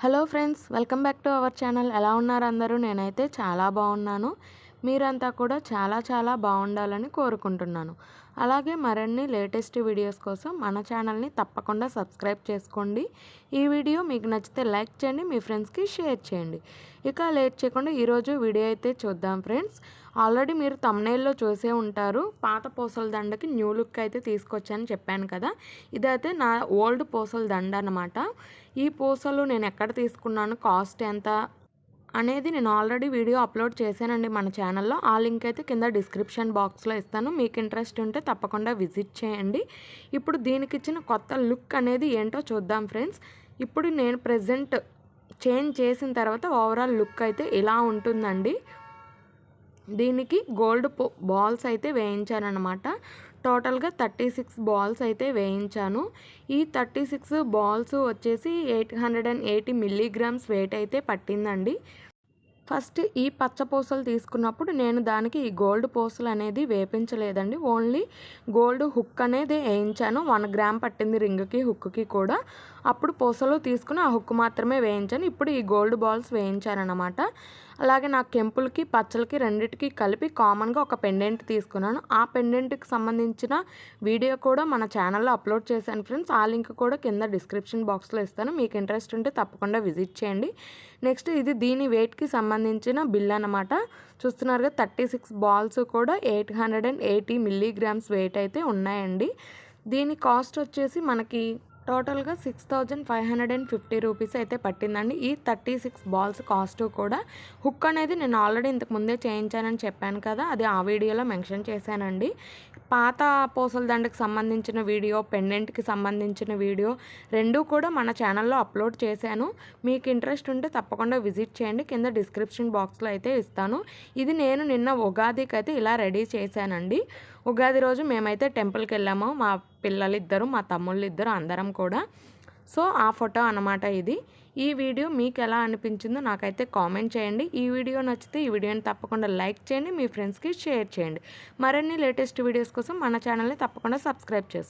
Hello friends, welcome back to our channel. ఎలా ఉన్నారు అందరూ? నేనైతే చాలా బాగున్నాను. మీరంతా కూడా చాలా బాగుండాలని కోరుకుంటున్నాను. అలాగే మరిన్ని లేటెస్ట్ వీడియోస్ కోసం మన ఛానల్ని తప్పకుండా సబ్స్క్రైబ్ చేసుకోండి. ఈ వీడియో మీకు నచ్చితే లైక్ చేయండి, మీ ఫ్రెండ్స్కి షేర్ చేయండి. ఇక లేట్ చేయకుండా ఈరోజు వీడియో అయితే చూద్దాం ఫ్రెండ్స్. ఆల్రెడీ మీరు థంబ్నెయిల్లో చూసే ఉంటారు, పాత పూసల దండకి న్యూ లుక్ అయితే తీసుకొచ్చాను చెప్పాను కదా. ఇదైతే నా ఓల్డ్ పూసల దండ అనమాట. ఈ పూసలు నేను ఎక్కడ తీసుకున్నాను, కాస్ట్ ఎంత అనేది నేను ఆల్రెడీ వీడియో అప్లోడ్ చేశానండి మన ఛానల్లో. ఆ లింక్ అయితే కింద డిస్క్రిప్షన్ బాక్స్లో ఇస్తాను. మీకు ఇంట్రెస్ట్ ఉంటే తప్పకుండా విజిట్ చేయండి. ఇప్పుడు దీనికి ఇచ్చిన కొత్త లుక్ అనేది ఏంటో చూద్దాం ఫ్రెండ్స్. ఇప్పుడు నేను ప్రెజెంట్ చేంజ్ చేసిన తర్వాత ఓవరాల్ లుక్ అయితే ఇలా ఉంటుందండి. దీనికి గోల్డ్ బాల్స్ అయితే వేయించానమాట. టోటల్గా 36 బాల్స్ అయితే వేయించాను. ఈ 36 బాల్స్ వచ్చేసి 880 మిల్లీగ్రామ్స్ వెయిట్ అయితే పట్టిందండి. ఫస్ట్ ఈ పచ్చ పూసలు తీసుకున్నప్పుడు నేను దానికి ఈ గోల్డ్ పూసలు అనేది వేపించలేదండి. ఓన్లీ గోల్డ్ హుక్ అనేది వేయించాను. 1 గ్రామ్ పట్టింది రింగ్కి, హుక్కి కూడా. అప్పుడు పూసలు తీసుకుని ఆ హుక్ మాత్రమే వేయించాను. ఇప్పుడు ఈ గోల్డ్ బాల్స్ వేయించానమాట. అలాగే నా కెంపులకి పచ్చలకి రెండింటికి కలిపి కామన్గా ఒక పెండెంట్ తీసుకున్నాను. ఆ పెండెంట్కి సంబంధించిన వీడియో కూడా మన ఛానల్లో అప్లోడ్ చేశాను ఫ్రెండ్స్. ఆ లింక్ కూడా కింద డిస్క్రిప్షన్ బాక్స్లో ఇస్తాను. మీకు ఇంట్రెస్ట్ ఉంటే తప్పకుండా విజిట్ చేయండి. నెక్స్ట్ ఇది దీని వెయిట్కి సంబంధించిన బిల్ అనమాట. చూస్తున్నారుగా 36 బాల్స్ కూడా 880 మిల్లీగ్రామ్స్ వెయిట్ అయితే ఉన్నాయండి. దీని కాస్ట్ వచ్చేసి మనకి టోటల్గా 6550 రూపీస్ అయితే పట్టిందండి. ఈ 36 బాల్స్ కాస్ట్ కూడా. హుక్ అనేది నేను ఆల్రెడీ ఇంతకు ముందే చేయించానని చెప్పాను కదా, అది ఆ వీడియోలో మెన్షన్ చేశానండి. పాత పూసల దండకి సంబంధించిన వీడియో, పెండెంట్కి సంబంధించిన వీడియో రెండూ కూడా మన ఛానల్లో అప్లోడ్ చేశాను. మీకు ఇంట్రెస్ట్ ఉంటే తప్పకుండా విజిట్ చేయండి. కింద డిస్క్రిప్షన్ బాక్స్లో అయితే ఇస్తాను. ఇది నేను నిన్న ఉగాదికి అయితే ఇలా రెడీ చేశానండి. ఉగాది రోజు మేమైతే టెంపుల్కి వెళ్ళాము, మా పిల్లలిద్దరు, మా తమ్ముళ్ళు ఇద్దరు, అందరం కూడా. సో ఆ ఫోటో అన్నమాట ఇది. ఈ వీడియో మీకు ఎలా అనిపించిందో నాకైతే కామెంట్ చేయండి. ఈ వీడియో నచ్చితే ఈ వీడియోని తప్పకుండా లైక్ చేయండి, మీ ఫ్రెండ్స్కి షేర్ చేయండి. మరిన్ని లేటెస్ట్ వీడియోస్ కోసం మన ఛానల్ని తప్పకుండా సబ్స్క్రైబ్ చేసుకోండి.